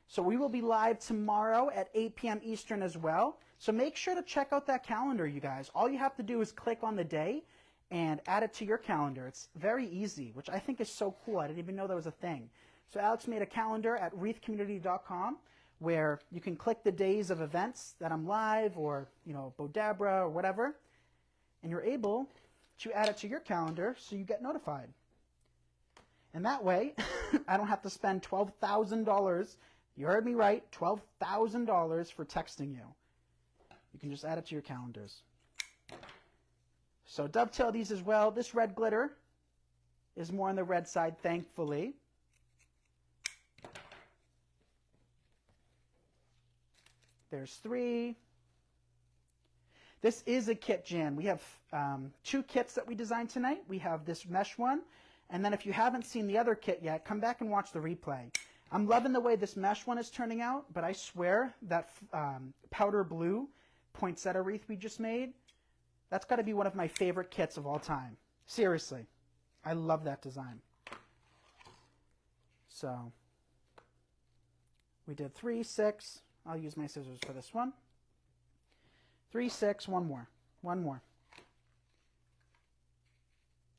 So we will be live tomorrow at 8 p.m. Eastern as well. So make sure to check out that calendar, you guys. All you have to do is click on the day and add it to your calendar. It's very easy, which I think is so cool. I didn't even know that was a thing. So Alex made a calendar at wreathcommunity.com where you can click the days of events that I'm live, or, you know, Bodabra or whatever, and you're able to add it to your calendar so you get notified. And that way, I don't have to spend $12,000. You heard me right, $12,000 for texting you. You can just add it to your calendars. So dovetail these as well. This red glitter is more on the red side, thankfully. There's 3. This is a kit, Jan. We have 2 kits that we designed tonight. We have this mesh one, and then if you haven't seen the other kit yet, come back and watch the replay. I'm loving the way this mesh one is turning out, but I swear that powder blue poinsettia wreath we just made, that's got to be one of my favorite kits of all time. Seriously. I love that design. So we did 3, 6. I'll use my scissors for this one. 3, 6, one more. One more.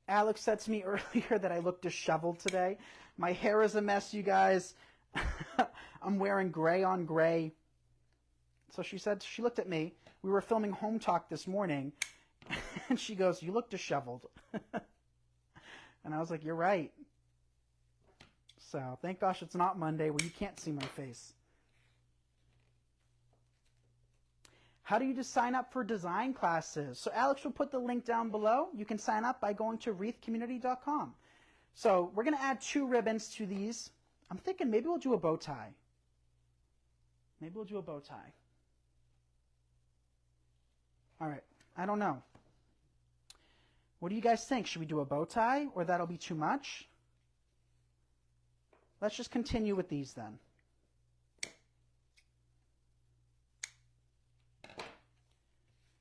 Alex said to me earlier that I look disheveled today. My hair is a mess, you guys. I'm wearing gray on gray. So she said, she looked at me. We were filming Home Talk this morning, and she goes, "You look disheveled." And I was like, "You're right." So thank gosh it's not Monday where you can't see my face. How do you just sign up for design classes? So Alex will put the link down below. You can sign up by going to wreathcommunity.com. So we're going to add 2 ribbons to these. I'm thinking maybe we'll do a bow tie. Maybe we'll do a bow tie. All right, I don't know. What do you guys think? Should we do a bow tie, or that'll be too much? Let's just continue with these then.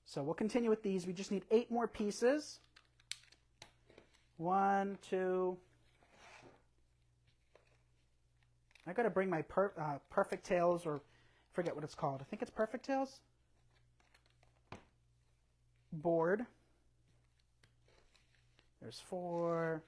So we'll continue with these. We just need 8 more pieces. 1, 2. I got to bring my Perfect Tails, or forget what it's called. I think it's Perfect Tails. Board. There's 4.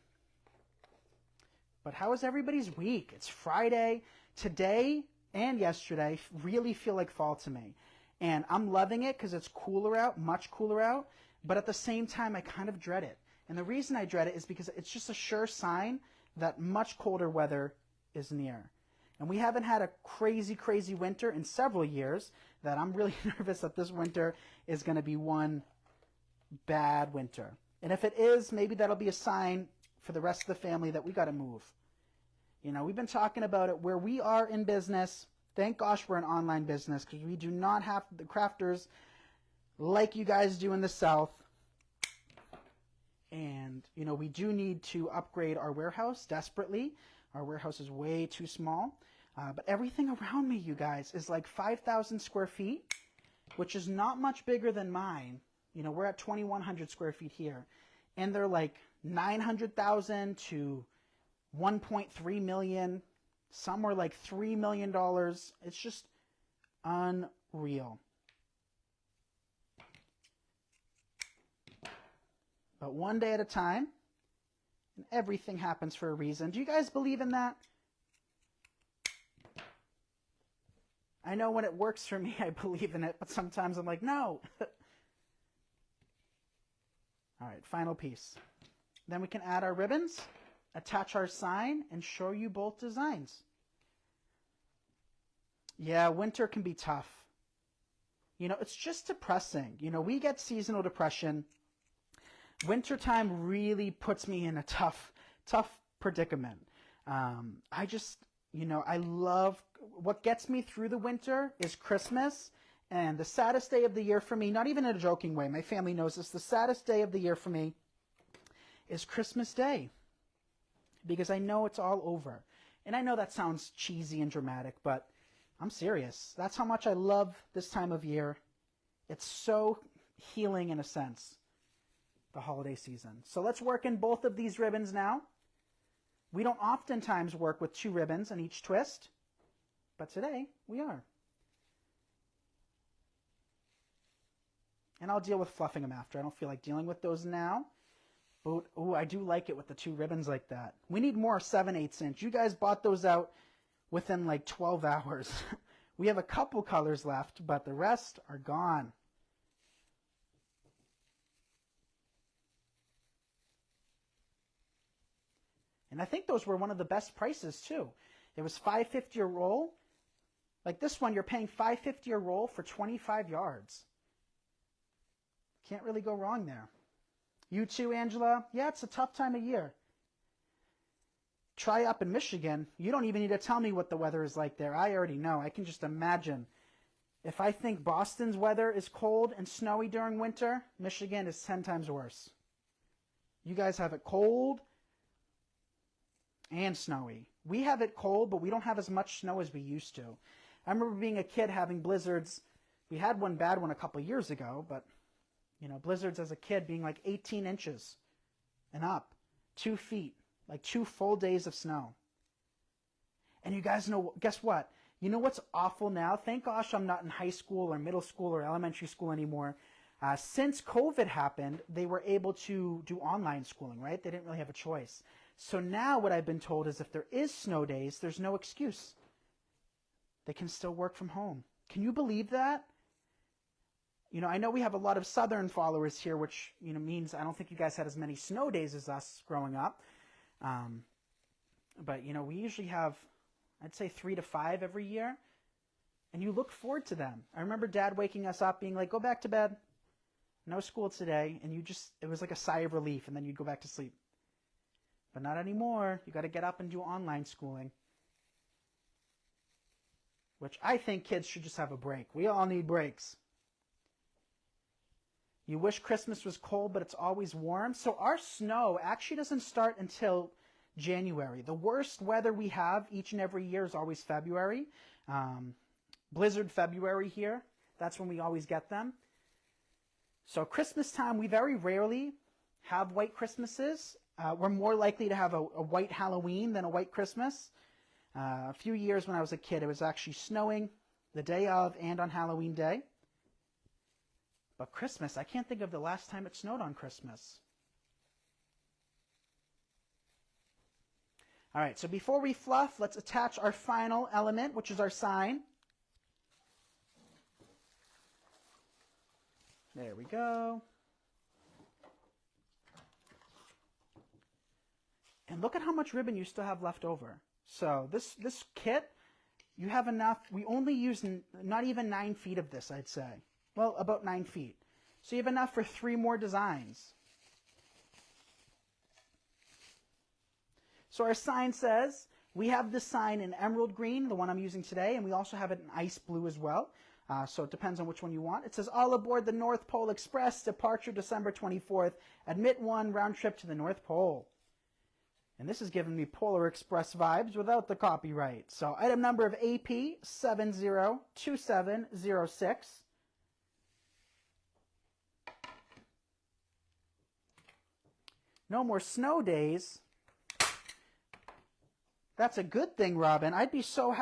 But how is everybody's week? It's Friday. Today and yesterday really feel like fall to me. And I'm loving it because it's cooler out, much cooler out. But at the same time, I kind of dread it. And the reason I dread it is because it's just a sure sign that much colder weather is near. And we haven't had a crazy, crazy winter in several years that I'm really nervous that this winter is going to be one bad winter. And if it is, maybe that'll be a sign for the rest of the family that we got to move. You know, we've been talking about it where we are in business. Thank gosh we're an online business because we do not have the crafters like you guys do in the South. And, you know, we do need to upgrade our warehouse desperately. Our warehouse is way too small. But everything around me, you guys, is like 5,000 square feet, which is not much bigger than mine. You know, we're at 2,100 square feet here. And they're like 900,000 to 1.3 million. Some are like $3 million. It's just unreal. But one day at a time, and everything happens for a reason. Do you guys believe in that? I know when it works for me, I believe in it, but sometimes I'm like, no. All right, final piece. Then we can add our ribbons, attach our sign, and show you both designs. Yeah, winter can be tough. You know, it's just depressing. You know, we get seasonal depression. Wintertime really puts me in a tough predicament. I just, you know, I love, what gets me through the winter is Christmas. And the saddest day of the year for me, not even in a joking way, my family knows this, the saddest day of the year for me is Christmas Day. Because I know it's all over. And I know that sounds cheesy and dramatic, but I'm serious. That's how much I love this time of year. It's so healing in a sense, the holiday season. So let's work in both of these ribbons now. We don't oftentimes work with 2 ribbons in each twist, but today we are. And I'll deal with fluffing them after. I don't feel like dealing with those now. But, ooh, I do like it with the 2 ribbons like that. We need more 7/8 inch. You guys bought those out within like 12 hours. We have a couple colors left, but the rest are gone. And I think those were one of the best prices too. It was $5.50 a roll. Like this one, you're paying $5.50 a roll for 25 yards. Can't really go wrong there. You too, Angela? Yeah, it's a tough time of year. Try up in Michigan. You don't even need to tell me what the weather is like there. I already know. I can just imagine. If I think Boston's weather is cold and snowy during winter, Michigan is 10 times worse. You guys have it cold and snowy. We have it cold, but we don't have as much snow as we used to. I remember being a kid having blizzards. We had one bad one a couple years ago, but, you know, blizzards as a kid being like 18 inches and up, 2 feet, like 2 full days of snow. And you guys know, guess what? You know what's awful now? Thank gosh I'm not in high school or middle school or elementary school anymore. Since COVID happened, they were able to do online schooling, right? They didn't really have a choice. So now what I've been told is if there is snow days, there's no excuse. They can still work from home. Can you believe that? You know, I know we have a lot of Southern followers here, which, you know, means I don't think you guys had as many snow days as us growing up. But, you know, we usually have, I'd say 3 to 5 every year. And you look forward to them. I remember Dad waking us up being like, go back to bed. No school today. And it was like a sigh of relief. And then you'd go back to sleep. But not anymore. You got to get up and do online schooling. Which I think kids should just have a break. We all need breaks. You wish Christmas was cold, but it's always warm. So our snow actually doesn't start until January. The worst weather we have each and every year is always February. Blizzard February here. That's when we always get them. So Christmas time, we very rarely have white Christmases. We're more likely to have a white Halloween than a white Christmas. A few years when I was a kid, it was actually snowing the day of and on Halloween Day. But Christmas, I can't think of the last time it snowed on Christmas. All right, so before we fluff, let's attach our final element, which is our sign. There we go. And look at how much ribbon you still have left over. So this kit, you have enough. We only use not even 9 feet of this, I'd say. Well, about 9 feet. So you have enough for 3 more designs. So our sign says, we have this sign in emerald green, the one I'm using today, and we also have it in ice blue as well. So it depends on which one you want. It says, all aboard the North Pole Express, departure December 24th, admit 1, round trip to the North Pole. And this is giving me Polar Express vibes without the copyright. So item number of AP 702706. No more snow days. That's a good thing, Robin. I'd be so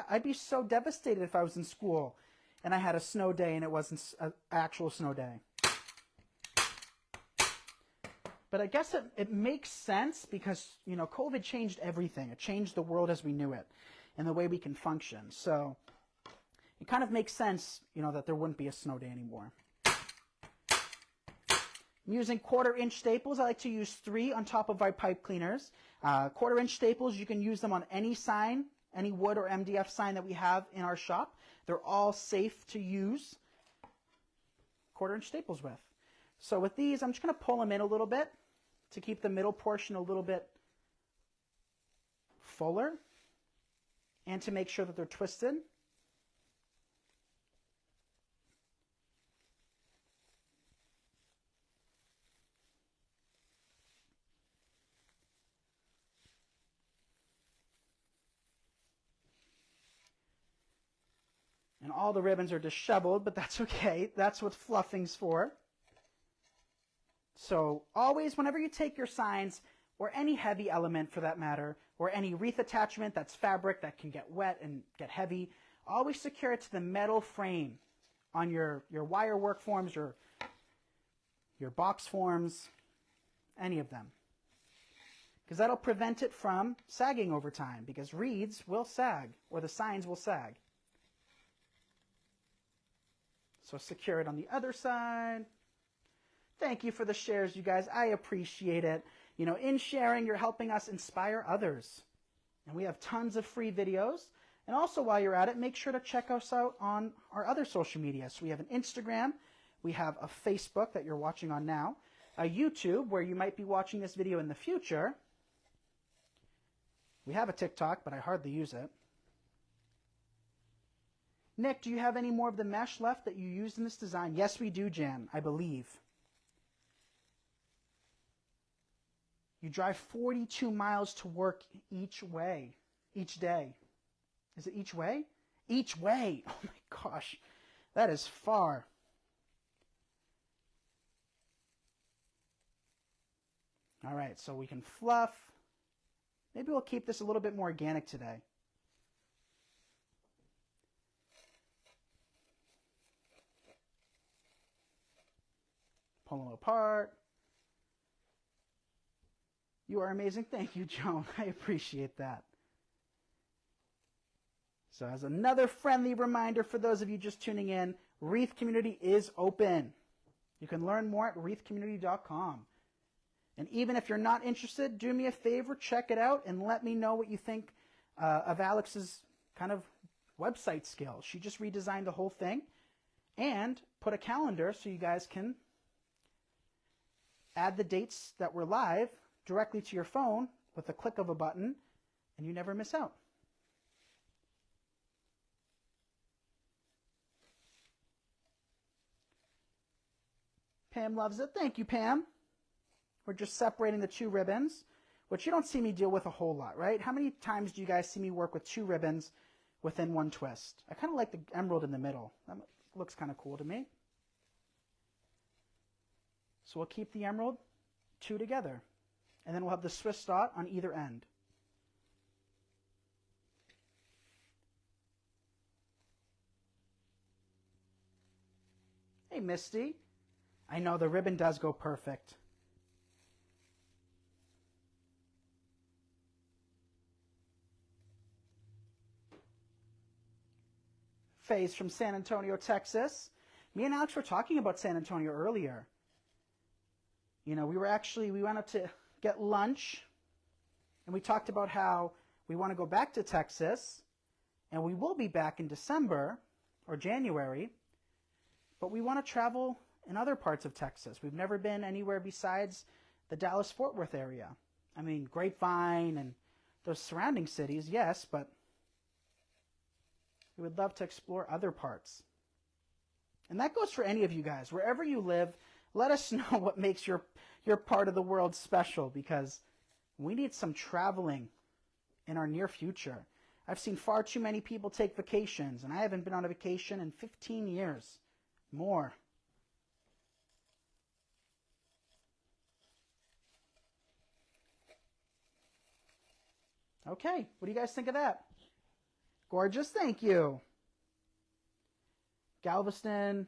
devastated if I was in school and I had a snow day and it wasn't an actual snow day. But I guess it makes sense because, you know, COVID changed everything. It changed the world as we knew it and the way we can function. So it kind of makes sense, you know, that there wouldn't be a snow day anymore. I'm using 1/4-inch staples. I like to use 3 on top of our pipe cleaners. 1/4-inch staples, you can use them on any sign, any wood or MDF sign that we have in our shop. They're all safe to use 1/4-inch staples with. So with these, I'm just going to pull them in a little bit to keep the middle portion a little bit fuller and to make sure that they're twisted. And all the ribbons are disheveled, but that's okay. That's what fluffing's for. So always, whenever you take your signs, or any heavy element for that matter, or any wreath attachment that's fabric that can get wet and get heavy, always secure it to the metal frame on your wire work forms, your box forms, any of them. Because that'll prevent it from sagging over time, because reeds will sag, or the signs will sag. So secure it on the other side. Thank you for the shares, you guys. I appreciate it. You know, in sharing, you're helping us inspire others. And we have tons of free videos. And also, while you're at it, make sure to check us out on our other social media. So we have an Instagram. We have a Facebook that you're watching on now. A YouTube, where you might be watching this video in the future. We have a TikTok, but I hardly use it. Nick, do you have any more of the mesh left that you used in this design? Yes, we do, Jan, I believe. You drive 42 miles to work each way, each day. Is it each way? Each way. Oh my gosh, that is far. All right, so we can fluff. Maybe we'll keep this a little bit more organic today. pulling them apart. You are amazing. Thank you, Joan. I appreciate that. So as another friendly reminder for those of you just tuning in, Wreath Community is open. You can learn more at wreathcommunity.com. And even if you're not interested, do me a favor, check it out, and let me know what you think of Alex's kind of website skills. She just redesigned the whole thing and put a calendar so you guys can add the dates that we're live directly to your phone with a click of a button, and you never miss out. Pam loves it. Thank you, Pam. We're just separating the two ribbons, which you don't see me deal with a whole lot, right? How many times do you guys see me work with two ribbons within one twist? I kind of like the emerald in the middle. That looks kind of cool to me. So we'll keep the emerald two together. And then we'll have the Swiss dot on either end. Hey, Misty. I know the ribbon does go perfect. Faye's from San Antonio, Texas. Me and Alex were talking about San Antonio earlier. You know, we went up to get lunch, and we talked about how we want to go back to Texas, and we will be back in December or January, but we want to travel in other parts of Texas. We've never been anywhere besides the Dallas-Fort Worth area. I mean, Grapevine and those surrounding cities, yes, but we would love to explore other parts. And that goes for any of you guys. Wherever you live, let us know what makes your part of the world special, because we need some traveling in our near future. I've seen far too many people take vacations, and I haven't been on a vacation in 15 years. More. Okay, what do you guys think of that? Gorgeous, thank you. Galveston,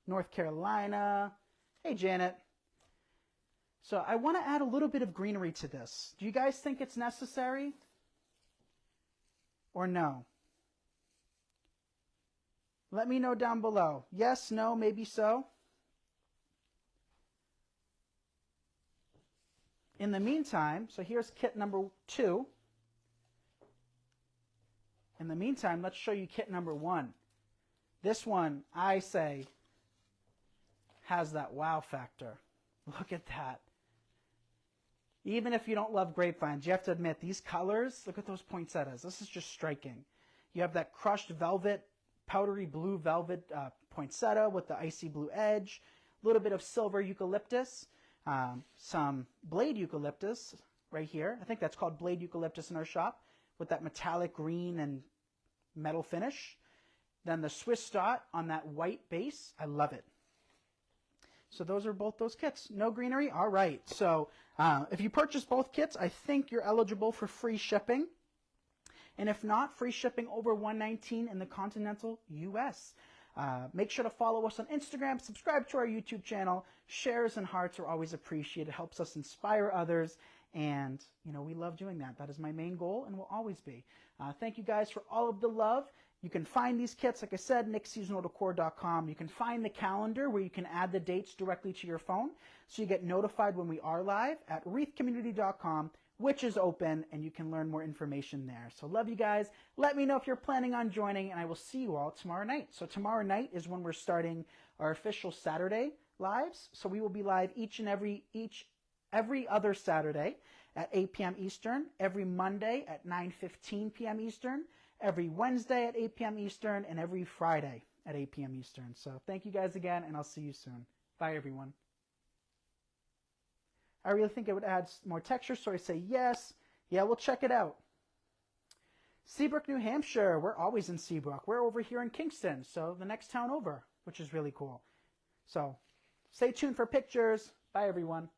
North Carolina. Hey, Janet. So I want to add a little bit of greenery to this. Do you guys think it's necessary? Or no? Let me know down below. Yes, no, maybe so. In the meantime, so here's kit number 2. In the meantime, let's show you kit number 1. This one, I say, has that wow factor. Look at that. Even if you don't love grapevines, you have to admit, these colors, look at those poinsettias. This is just striking. You have that crushed velvet, powdery blue velvet poinsettia with the icy blue edge, a little bit of silver eucalyptus, some blade eucalyptus right here. I think that's called blade eucalyptus in our shop, with that metallic green and metal finish. Then the Swiss dot on that white base. I love it. So those are both those kits. No greenery? All right. So if you purchase both kits, I think you're eligible for free shipping. And if not, free shipping over $119 in the continental U.S. Make sure to follow us on Instagram, subscribe to our YouTube channel. Shares and hearts are always appreciated. It helps us inspire others. And, you know, we love doing that. That is my main goal and will always be. Thank you guys for all of the love. You can find these kits, like I said, nickseasonaldecor.com. You can find the calendar where you can add the dates directly to your phone so you get notified when we are live at wreathcommunity.com, which is open, and you can learn more information there. So love you guys. Let me know if you're planning on joining, and I will see you all tomorrow night. So tomorrow night is when we're starting our official Saturday lives. So we will be live every other Saturday at 8 p.m. Eastern, every Monday at 9:15 p.m. Eastern, every Wednesday at 8 p.m. Eastern, and every Friday at 8 p.m. Eastern. So thank you guys again, and I'll see you soon. Bye, everyone. I really think it would add more texture, so I say yes. Yeah, we'll check it out. Seabrook, New Hampshire. We're always in Seabrook. We're over here in Kingston, so the next town over, which is really cool. So stay tuned for pictures. Bye, everyone.